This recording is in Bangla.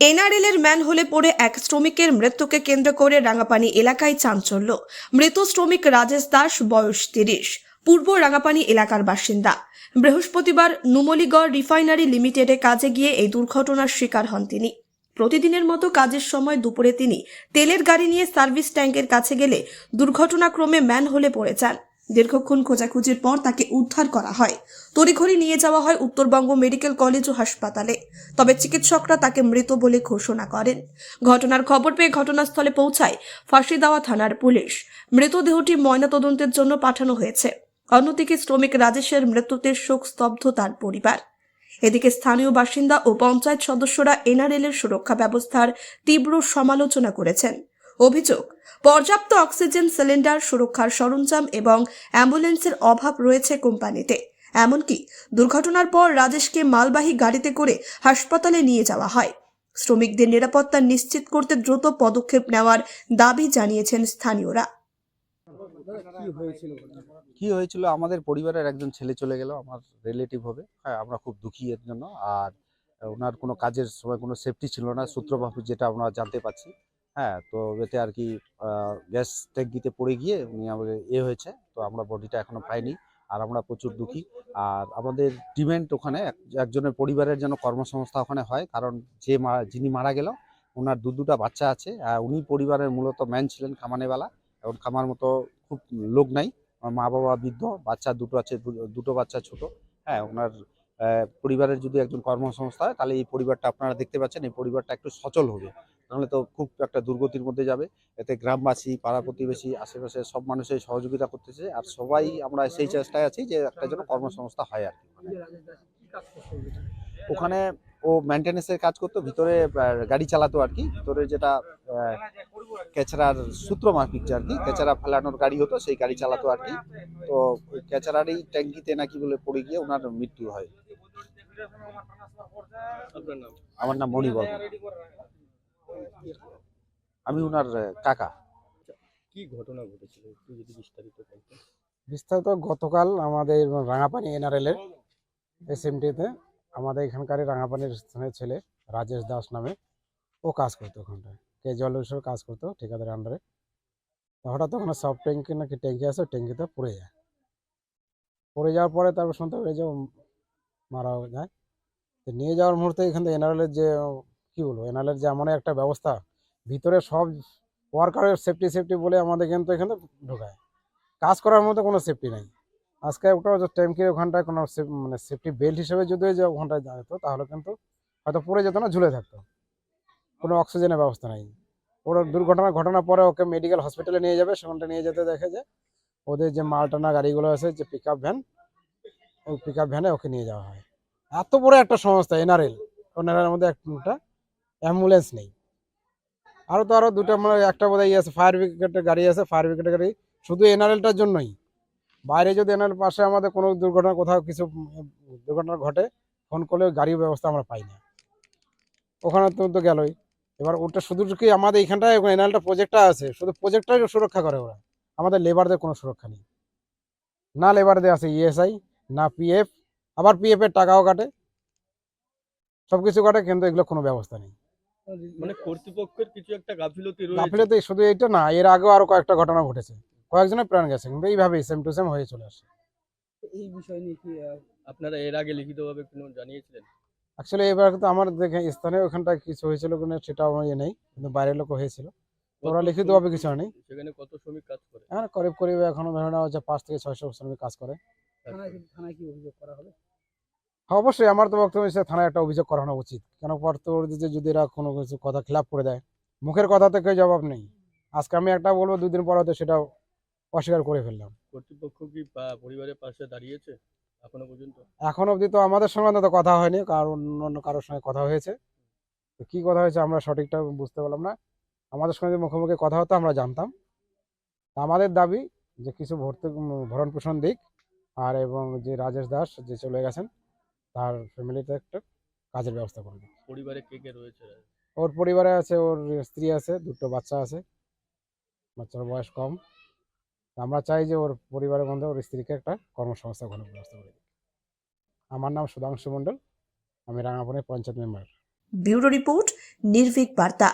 এনআরএল-এর ম্যানহোলে পড়ে এক শ্রমিকের মৃত্যুকে কেন্দ্র করে রাঙ্গাপানি এলাকায় চাঞ্চল্য। মৃত শ্রমিক রাজেশ দাস, বয়স ৩০, পূর্ব রাঙ্গাপানি এলাকার বাসিন্দা। বৃহস্পতিবার নুমলীগড় রিফাইনারি লিমিটেডে কাজে গিয়ে এই দুর্ঘটনার শিকার হন তিনি। প্রতিদিনের মতো কাজের সময় দুপুরে তিনি তেলের গাড়ি নিয়ে সার্ভিস ট্যাঙ্কের কাছে গেলে দুর্ঘটনাক্রমে ম্যানহোলে পড়ে যান। দীর্ঘক্ষণ খোঁজাখুঁজির পর তাকে উদ্ধার করা হয়। তড়িঘড়ি নিয়ে যাওয়া হয় উত্তরবঙ্গ মেডিকেল কলেজ ও হাসপাতালে। তবে চিকিৎসকরা তাকে মৃত বলে ঘোষণা করেন। ঘটনার খবর পেয়ে ঘটনাস্থলে পৌঁছায় ফাঁসিদেওয়া থানার পুলিশ। মৃতদেহটি ময়নাতদন্তের জন্য পাঠানো হয়েছে। অন্যদিকে শ্রমিক রাজেশের মৃত্যুতে শোকস্তব্ধ তার পরিবার। এদিকে স্থানীয় বাসিন্দা ও পঞ্চায়েত সদস্যরা এনআরএল-এর সুরক্ষা ব্যবস্থার তীব্র সমালোচনা করেছেন। অভিযোগ, পর্যাপ্ত অক্সিজেন সিলিন্ডার, সুরক্ষার সরঞ্জাম এবং অ্যাম্বুলেন্সের অভাব রয়েছে কোম্পানিতে। এমনকি দুর্ঘটনার পর রাজেশকে মালবাহী গাড়িতে করে হাসপাতালে নিয়ে যাওয়া হয়। শ্রমিকদের নিরাপত্তা নিশ্চিত করতে দ্রুত পদক্ষেপ নেওয়ার দাবি জানিয়েছেন স্থানীয়রা। কি হয়েছিল, আমাদের পরিবারের একজন ছেলে চলে গেল, আমার রিলেটিভ হবে। হ্যাঁ, আমরা খুব দুঃখী এর জন্য। আর ওনার কোনো কাজের সময় কোনো সেফটি ছিল না, সূত্রভাবে যেটা আমরা জানতে পারছি। হ্যাঁ, তো এতে আর কি গ্যাস ট্যাঙ্কিতে পড়ে গিয়ে উনি আমাদের হয়েছে। তো আমরা বডিটা এখনো পাইনি, আর আমরা প্রচুর দুঃখী। আর আমাদের ডিমান্ড ওখানে একজনের পরিবারের যেন কর্মসংস্থা ওখানে হয়, কারণ যিনি মারা গেল ওনার দুটা বাচ্চা আছে। উনি পরিবারের মূলত ম্যান ছিলেন, খামানেওয়ালা। এখন খামার মতো খুব লোক নাই। আমার মা বাবা বৃদ্ধ, বাচ্চা দুটো আছে, দুটো বাচ্চা ছোট। হ্যাঁ, ওনার পরিবারের যদি একজন কর্মসংস্থা হয়, তাহলে এই পরিবারটা আপনারা দেখতে পাচ্ছেন, এই পরিবারটা একটু সচল হবে। নাহলে তো খুব একটা দুর্গতির মধ্যে যাবে। এতে গ্রামবাসী, পাড়া প্রতিবেশী, আশেপাশে সব মানুষের সহযোগিতা করতেছে। আর সবাই আমরা সেই চেষ্টায় আছি যে একটা যেন কর্মসংস্থা হয় আর কি। ওখানে ও মেনটেন্যান্সের কাজ করতো, ভিতরে গাড়ি চালাতো আর কি। ভিতরে যেটা কেচড়ার সূত্র মাফিক আর কি, কেচড়া ফেলানোর গাড়ি হতো, সেই গাড়ি চালাতো আর কি। তো ওই কেচড়ারই ট্যাঙ্কিতে নাকি বলে পড়ে গিয়ে ওনার মৃত্যু হয়। আমার নাম মণি বর্মন, আমি ওনার কাকা। কি ঘটনা ঘটেছিল একটু যদি বিস্তারিত বলতেন। বিস্তারিত গতকাল আমাদের রাঙাপানি এনআরএল-এর এসএমটিতে আমাদের এখানকার রাঙাপানির স্থানীয় ছেলে রাজেশ দাস নামে ও কাজ করতো ওখানটায়, জলের কাজ করতো ঠিকাদারের আন্ডারে। হঠাৎ ওখানে সব ট্যাঙ্কি নাকি ট্যাঙ্কি আছে, ট্যাঙ্কিতে পড়ে যায়। পড়ে যাওয়ার পরে তারপর শুনতে পারি যে মারা যায়। তো নিয়ে যাওয়ার মুহূর্তে এখান থেকে এনআরএল-এর যে কী বলবো, এনআরএল-এর যে এমন একটা ব্যবস্থা, ভিতরে সব ওয়ার্কারের সেফটি বলে আমাদের কিন্তু এখানে ঢোকায়, কাজ করার মতো কোনো সেফটি নেই। আজকে ওটা ট্যাঙ্কির ওখানটায় কোনো মানে সেফটি বেল্ট হিসেবে যদি যে ওখানটায় যেত, তাহলে কিন্তু হয়তো পড়ে যেত না, ঝুলে থাকতো। কোনো অক্সিজেনের ব্যবস্থা নেই। ওর ঘটনার পরে ওকে মেডিকেল হসপিটালে নিয়ে যাবে, সেখানটা নিয়ে যেতে দেখে যে ওদের যে মালটানা গাড়িগুলো আছে, যে পিক আপ ভ্যান, ওই পিক আপ ভ্যানে ওকে নিয়ে যাওয়া হয়। এত বড় একটা সংস্থা এনআরএল, ওনার মধ্যে একটা অ্যাম্বুলেন্স নেই। আরও দুটো, মানে একটা বোধহয় আছে ফায়ার ব্রিগেডের গাড়ি আছে, ফায়ার ব্রিগেডের গাড়ি শুধু এনআরএলটার জন্যই। বাইরে যদি এনআরএল পাশে আমাদের কোনো দুর্ঘটনা, কোথাও কিছু দুর্ঘটনা ঘটে, ফোন করলে গাড়ির ব্যবস্থা আমরা পাই না। ওখানে তো গেলই। এবার ওটা শুধু কি আমাদের এইখানটায় এনআরএলটা প্রজেক্টটা আছে, শুধু প্রজেক্টটাই সুরক্ষা করে ওরা, আমাদের লেবারদের কোনো সুরক্ষা নেই। না লেবারদের আছে ইএসআই, না পিএফ, আবার পিএফের টাকাও কাটে, সব কিছু কাটে, কিন্তু এগুলো কোনো ব্যবস্থা নেই। মানে কর্তৃপক্ষের কিছু একটা গাফিলতি রয়েছে। গাফিলতি শুধু এইটা না, এর আগেও আরো কয়েকটা ঘটনা ঘটেছে, কয়েকজনের প্রাণ গেছে, কিন্তু এইভাবেই সেম টু সেম হয়ে চলে আসে। এই বিষয় নিয়ে কি আপনারা এর আগে লিখিতভাবে কোনো জানিয়েছিলেন? অ্যাকচুয়ালি এবার তো আমার দেখে স্থানীয় ওখানটায় কিছু হয়েছিল কিনা সেটা আমার নেই, কিন্তু বাইরের লোক হয়েছিল, তো ওরা লিখিতভাবে কিছু নেই। সেখানে কত শ্রমিক কাজ করে? হ্যাঁ, করিব এখনো ধরে নেওয়া হচ্ছে 5 থেকে 600 শ্রমিক কাজ করে। থানায় কি অভিযোগ করা হবে? হ্যাঁ, অবশ্যই আমার তো বক্তব্য হচ্ছে থানায় একটা অভিযোগ করানো উচিত। কেন পরবর্তীতে যদি এরা কোনো কিছু কথা খিলাপ করে দেয়, মুখের কথাতে কেউ জবাব নেই। আজকে আমি একটা বলবো, 2 দিন পর হয়তো সেটা অস্বীকার করে ফেললাম। কর্তৃপক্ষ কি পরিবারের পাশে দাঁড়িয়েছে এখনো পর্যন্ত? এখন অবধি তো আমাদের সঙ্গে তো কথা হয়নি, কারণ অন্য কারোর সঙ্গে কথা হয়েছে। তো কী কথা হয়েছে আমরা সঠিকটা বুঝতে পারলাম না। আমাদের সঙ্গে যে মুখোমুখি কথা হতো আমরা জানতাম। আমাদের দাবি যে কিছু ভরণ পোষণ দিক, আর এবং যে রাজেশ দাস যে চলে গেছেন, তার ফ্যামিলিতে একটা কাজের ব্যবস্থা করে দিই। পরিবারে কে কে রয়েছে? ওর পরিবারে আছে, ওর স্ত্রী আছে, 2টো বাচ্চা আছে, বাচ্চার বয়স কম। আমরা চাই যে ওর পরিবারের মধ্যে ওর স্ত্রীকে একটা কর্মসংস্থান ঘটানোর ব্যবস্থা করে দিই। আমার নাম সুধাংশু মণ্ডল, আমি Rangapani panchayat member. Bureau report, নির্ভীক বার্তা।